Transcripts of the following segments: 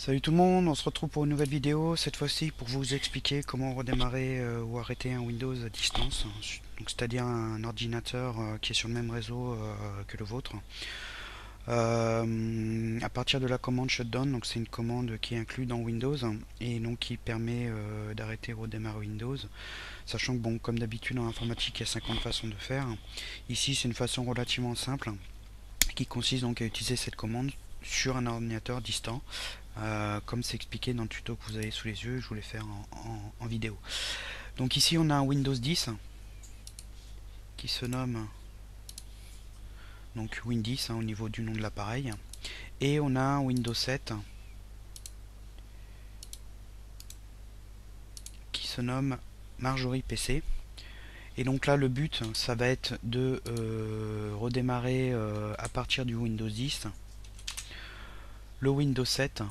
Salut tout le monde, on se retrouve pour une nouvelle vidéo, cette fois-ci pour vous expliquer comment redémarrer ou arrêter un Windows à distance, donc c'est-à-dire un ordinateur qui est sur le même réseau que le vôtre. À partir de la commande shutdown, donc c'est une commande qui est inclue dans Windows et donc qui permet d'arrêter et redémarrer Windows, sachant que bon, comme d'habitude en informatique, il y a 50 façons de faire. Ici, c'est une façon relativement simple qui consiste donc à utiliser cette commande sur un ordinateur distant. Comme c'est expliqué dans le tuto que vous avez sous les yeux, je voulais faire en vidéo. Donc ici on a un Windows 10 qui se nomme donc Win10 au niveau du nom de l'appareil, et on a un Windows 7 qui se nomme Marjorie PC. Et donc là le but ça va être de redémarrer à partir du Windows 10 le Windows 7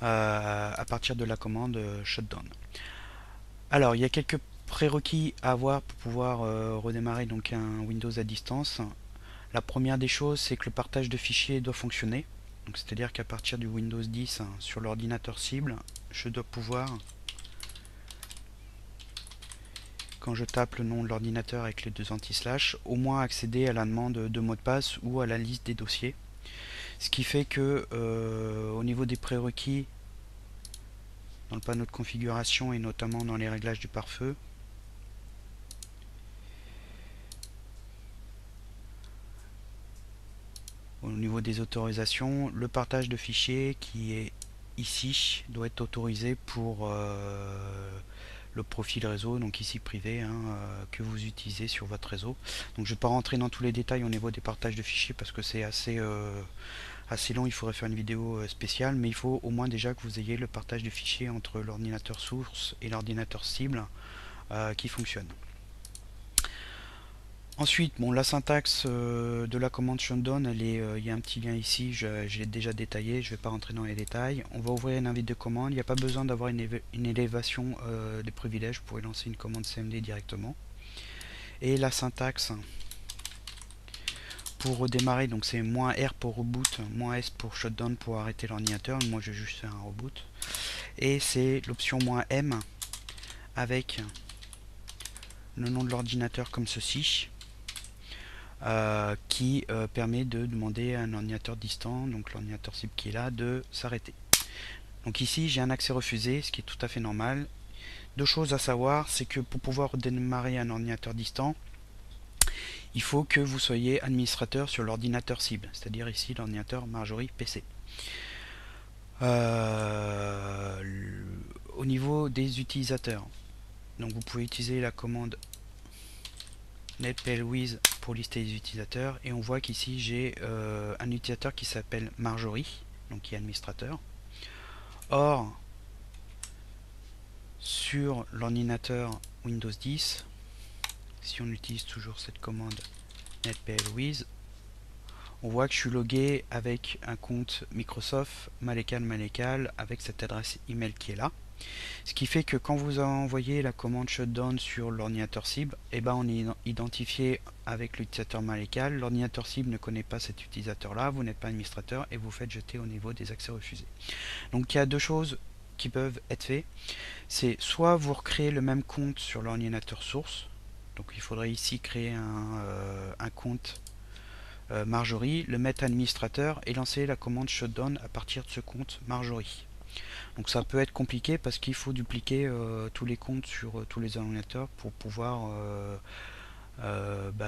à partir de la commande shutdown. Alors il y a quelques prérequis à avoir pour pouvoir redémarrer donc un Windows à distance. La première des choses, c'est que le partage de fichiers doit fonctionner. Donc c'est-à-dire qu'à partir du Windows 10 sur l'ordinateur cible, je dois pouvoir, quand je tape le nom de l'ordinateur avec les deux anti-slash, au moins accéder à la demande de mot de passe ou à la liste des dossiers. Ce qui fait que au niveau des prérequis, dans le panneau de configuration et notamment dans les réglages du pare-feu, au niveau des autorisations, le partage de fichiers qui est ici doit être autorisé pour le profil réseau, donc ici privé, que vous utilisez sur votre réseau. Donc je ne vais pas rentrer dans tous les détails au niveau des partages de fichiers parce que c'est assez long, il faudrait faire une vidéo spéciale, mais il faut au moins déjà que vous ayez le partage de fichiers entre l'ordinateur source et l'ordinateur cible qui fonctionne. Ensuite, bon, la syntaxe de la commande shutdown, il y a un petit lien ici, je l'ai déjà détaillé, je ne vais pas rentrer dans les détails. On va ouvrir une invite de commande, il n'y a pas besoin d'avoir une élévation des privilèges, vous pourrez lancer une commande CMD directement. Et la syntaxe pour redémarrer, donc c'est "-r pour reboot, "-s pour shutdown pour arrêter l'ordinateur", moi je vais juste faire un reboot. Et c'est l'option "-m" avec le nom de l'ordinateur comme ceci. Qui permet de demander à un ordinateur distant, donc l'ordinateur cible qui est là, de s'arrêter. Donc ici j'ai un accès refusé, ce qui est tout à fait normal. Deux choses à savoir, c'est que pour pouvoir démarrer un ordinateur distant, il faut que vous soyez administrateur sur l'ordinateur cible, c'est-à-dire ici l'ordinateur Marjorie PC. Au niveau des utilisateurs, donc vous pouvez utiliser la commande netplwiz pour lister les utilisateurs, et on voit qu'ici j'ai un utilisateur qui s'appelle Marjorie, donc qui est administrateur. Or, sur l'ordinateur Windows 10, si on utilise toujours cette commande netplwiz, on voit que je suis logué avec un compte Microsoft Malekal avec cette adresse email qui est là. Ce qui fait que quand vous envoyez la commande shutdown sur l'ordinateur cible, on est identifié avec l'utilisateur Malekal. L'ordinateur cible ne connaît pas cet utilisateur-là, vous n'êtes pas administrateur et vous faites jeter au niveau des accès refusés. Donc il y a deux choses qui peuvent être faites. C'est soit vous recréez le même compte sur l'ordinateur source, donc il faudrait ici créer un compte Marjorie, le mettre administrateur et lancer la commande shutdown à partir de ce compte Marjorie. Donc ça peut être compliqué parce qu'il faut dupliquer tous les comptes sur tous les ordinateurs pour pouvoir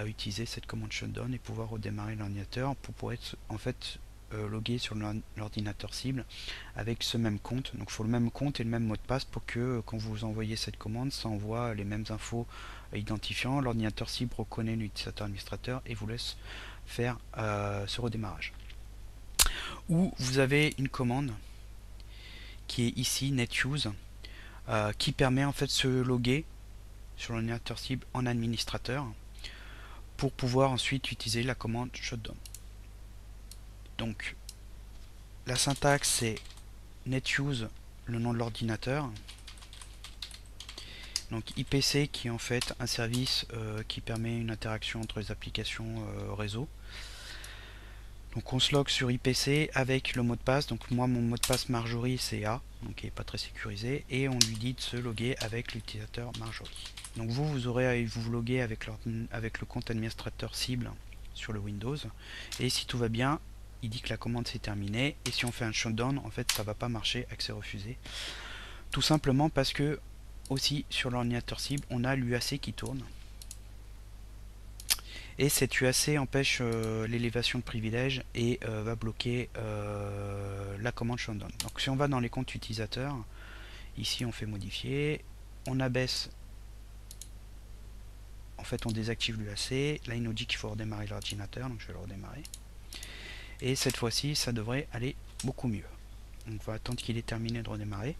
utiliser cette commande shutdown et pouvoir redémarrer l'ordinateur pour être en fait logué sur l'ordinateur cible avec ce même compte. Donc il faut le même compte et le même mot de passe pour que quand vous envoyez cette commande, ça envoie les mêmes infos identifiants. L'ordinateur cible reconnaît l'utilisateur administrateur et vous laisse faire ce redémarrage. Ou vous avez une commande qui est ici netuse qui permet en fait de se loguer sur l'ordinateur cible en administrateur pour pouvoir ensuite utiliser la commande shutdown. Donc la syntaxe c'est netuse, le nom de l'ordinateur, donc IPC qui est en fait un service qui permet une interaction entre les applications réseau. Donc on se log sur IPC avec le mot de passe. Donc moi mon mot de passe Marjorie c'est A, donc il n'est pas très sécurisé, et on lui dit de se loguer avec l'utilisateur Marjorie. Donc vous aurez à vous loguer avec le compte administrateur cible sur le Windows, et si tout va bien, il dit que la commande s'est terminée, et si on fait un shutdown, en fait ça va pas marcher, accès refusé. Tout simplement parce que aussi sur l'ordinateur cible, on a l'UAC qui tourne. Et cette UAC empêche l'élévation de privilèges et va bloquer la commande shutdown. Donc si on va dans les comptes utilisateurs, ici on fait modifier, on abaisse, en fait on désactive l'UAC, là il nous dit qu'il faut redémarrer l'ordinateur, donc je vais le redémarrer. Et cette fois-ci ça devrait aller beaucoup mieux. Donc on va attendre qu'il ait terminé de redémarrer.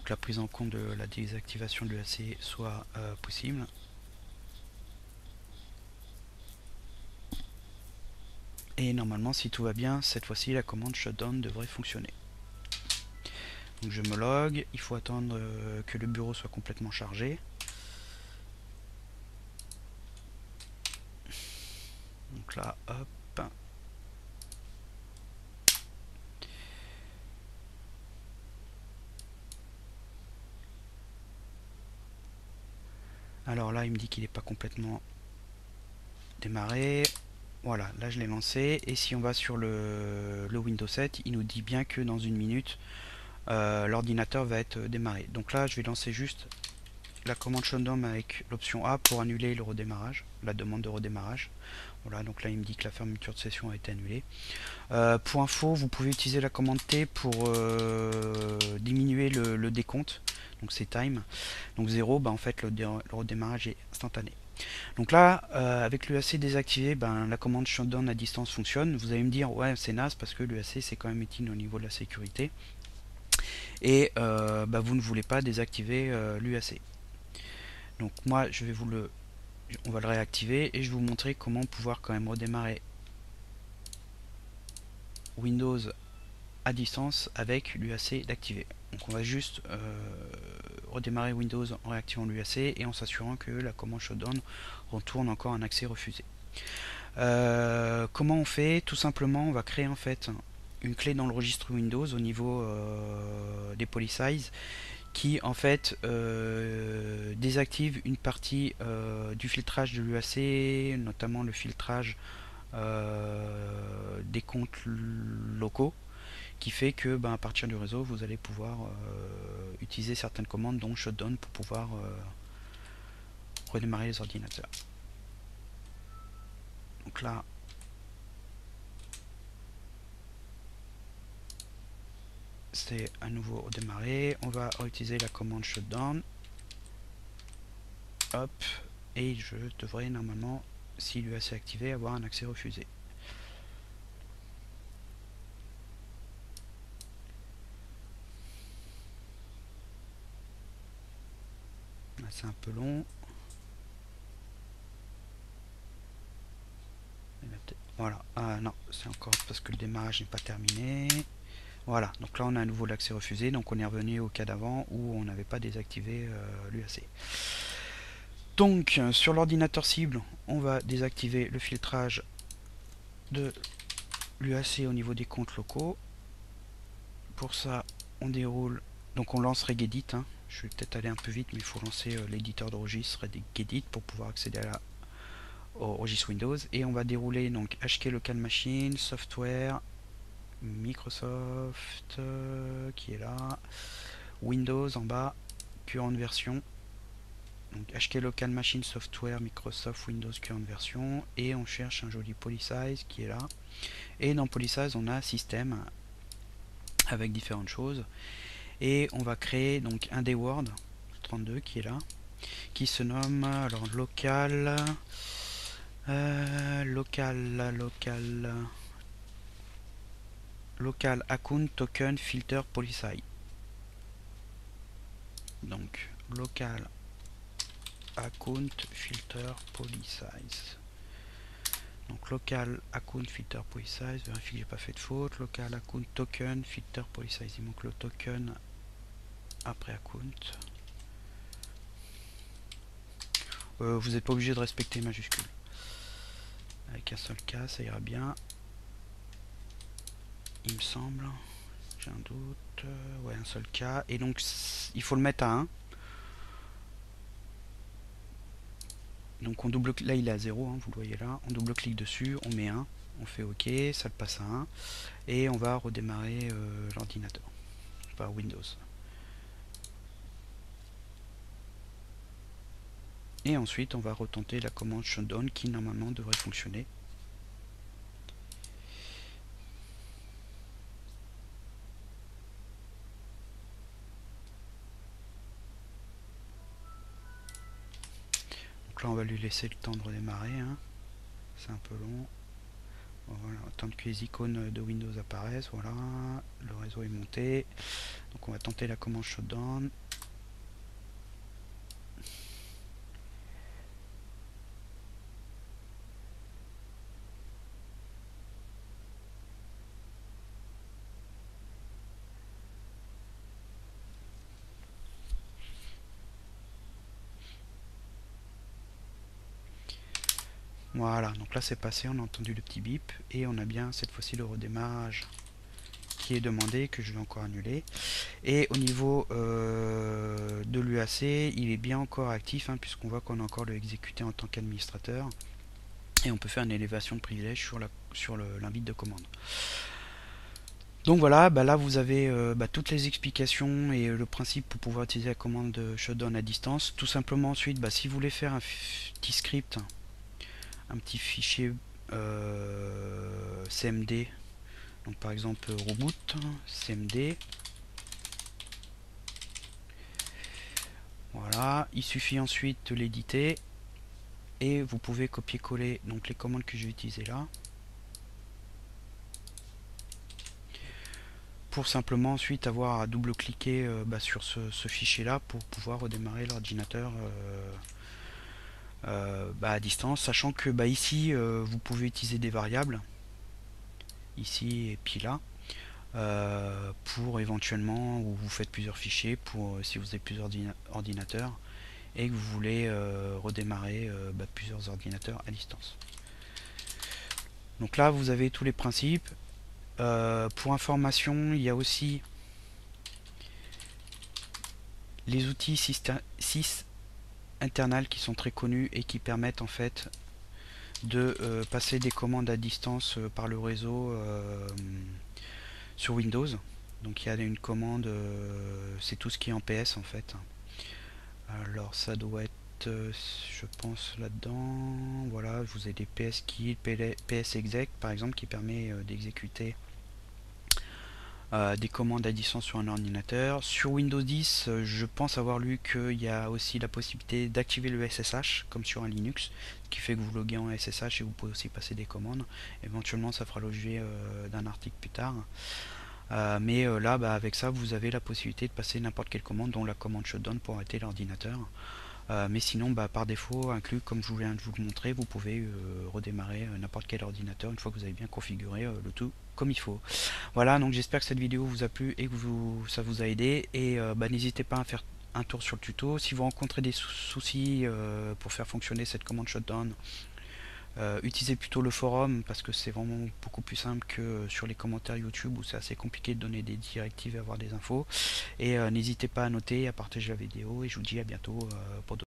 Que la prise en compte de la désactivation de l'UAC soit possible. Et normalement, si tout va bien, cette fois-ci, la commande shutdown devrait fonctionner. Donc je me log, il faut attendre que le bureau soit complètement chargé. Donc là, hop. Alors là, il me dit qu'il n'est pas complètement démarré. Voilà, là je l'ai lancé. Et si on va sur le Windows 7, il nous dit bien que dans une minute, l'ordinateur va être démarré. Donc là, je vais lancer juste la commande shutdown avec l'option A pour annuler le redémarrage, la demande de redémarrage. Voilà, donc là il me dit que la fermeture de session a été annulée. Pour info, vous pouvez utiliser la commande T pour diminuer le décompte, donc c'est time. Donc 0, bah, en fait le redémarrage est instantané. Donc là, avec l'UAC désactivé, ben, la commande shutdown à distance fonctionne. Vous allez me dire, ouais c'est naze parce que l'UAC c'est quand même utile au niveau de la sécurité. Et bah, vous ne voulez pas désactiver l'UAC. Donc moi je vais on va le réactiver et je vais vous montrer comment pouvoir quand même redémarrer Windows à distance avec l'UAC d'activer. Donc on va juste redémarrer Windows en réactivant l'UAC et en s'assurant que la commande shutdown retourne encore un accès refusé. Comment on fait? Tout simplement on va créer en fait une clé dans le registre Windows au niveau des policies qui en fait désactive une partie du filtrage de l'UAC, notamment le filtrage des comptes locaux, qui fait que à partir du réseau vous allez pouvoir utiliser certaines commandes dont shutdown pour pouvoir redémarrer les ordinateurs. Donc là c'est à nouveau redémarrer, on va utiliser la commande shutdown, hop, et je devrais normalement, si l'UAC est activé, avoir un accès refusé. C'est un peu long. Voilà, non, c'est encore parce que le démarrage n'est pas terminé. Voilà, donc là on a à nouveau l'accès refusé, donc on est revenu au cas d'avant où on n'avait pas désactivé l'UAC. Donc sur l'ordinateur cible, on va désactiver le filtrage de l'UAC au niveau des comptes locaux. Pour ça, on déroule, donc on lance Regedit, hein. Je vais peut-être aller un peu vite, mais il faut lancer l'éditeur de registre Regedit pour pouvoir accéder au registre Windows. Et on va dérouler donc HK Local Machine, Software, Microsoft qui est là, Windows en bas, current version, donc HK Local Machine Software Microsoft Windows current version, et on cherche un joli Polysize qui est là, et dans Polysize on a système avec différentes choses, et on va créer donc un DWORD 32 qui est là, qui se nomme alors local local account token filter policy. Donc local account filter policy. Donc local account filter policy, vérifie que j'ai pas fait de faute. Local account token filter policy. Il manque le token après account. vous n'êtes pas obligé de respecter les majuscules. Avec un seul cas, ça ira bien. Il me semble. J'ai un doute. Ouais, un seul cas. Et donc, il faut le mettre à 1. Donc, on double, là, il est à 0, hein, vous le voyez là. On double-clique dessus, on met 1. On fait OK, ça le passe à 1. Et on va redémarrer l'ordinateur. Pas Windows. Et ensuite, on va retenter la commande shutdown qui, normalement, devrait fonctionner. Donc là, on va lui laisser le temps de redémarrer. Hein. C'est un peu long. Voilà, attendre que les icônes de Windows apparaissent. Voilà, le réseau est monté. Donc on va tenter la commande shutdown. Voilà, donc là c'est passé, on a entendu le petit bip et on a bien cette fois-ci le redémarrage qui est demandé, que je vais encore annuler. Et au niveau de l'UAC, il est bien encore actif, hein, puisqu'on voit qu'on a encore le exécuté en tant qu'administrateur. Et on peut faire une élévation de privilège sur l'invite de commande. Donc voilà, là vous avez toutes les explications et le principe pour pouvoir utiliser la commande de shutdown à distance. Tout simplement ensuite, si vous voulez faire un petit script, un petit fichier CMD, donc par exemple reboot CMD, voilà, il suffit ensuite de l'éditer et vous pouvez copier-coller donc les commandes que je vais utiliser là pour simplement ensuite avoir à double-cliquer sur ce fichier là pour pouvoir redémarrer l'ordinateur à distance, sachant que ici vous pouvez utiliser des variables ici et puis là pour éventuellement, ou vous faites plusieurs fichiers pour si vous avez plusieurs ordinateurs et que vous voulez redémarrer plusieurs ordinateurs à distance. Donc là vous avez tous les principes. Pour information, il y a aussi les outils sys internal qui sont très connus et qui permettent en fait de passer des commandes à distance par le réseau sur Windows. Donc il y a une commande, c'est tout ce qui est en PS en fait. Alors ça doit être, je pense là-dedans, voilà, vous avez des PS kill, PS exec par exemple qui permet d'exécuter des commandes à distance sur un ordinateur. Sur Windows 10, je pense avoir lu qu'il y a aussi la possibilité d'activer le SSH comme sur un Linux, ce qui fait que vous loguez en SSH et vous pouvez aussi passer des commandes. Éventuellement ça fera l'objet d'un article plus tard. Mais là avec ça vous avez la possibilité de passer n'importe quelle commande, dont la commande shutdown pour arrêter l'ordinateur. Mais sinon par défaut inclus, comme je viens de vous le montrer, vous pouvez redémarrer n'importe quel ordinateur une fois que vous avez bien configuré le tout comme il faut. Voilà, donc j'espère que cette vidéo vous a plu et que ça vous a aidé, et n'hésitez pas à faire un tour sur le tuto. Si vous rencontrez des soucis pour faire fonctionner cette commande shutdown, utilisez plutôt le forum parce que c'est vraiment beaucoup plus simple que sur les commentaires YouTube où c'est assez compliqué de donner des directives et avoir des infos. Et n'hésitez pas à noter, à partager la vidéo, et je vous dis à bientôt pour d'autres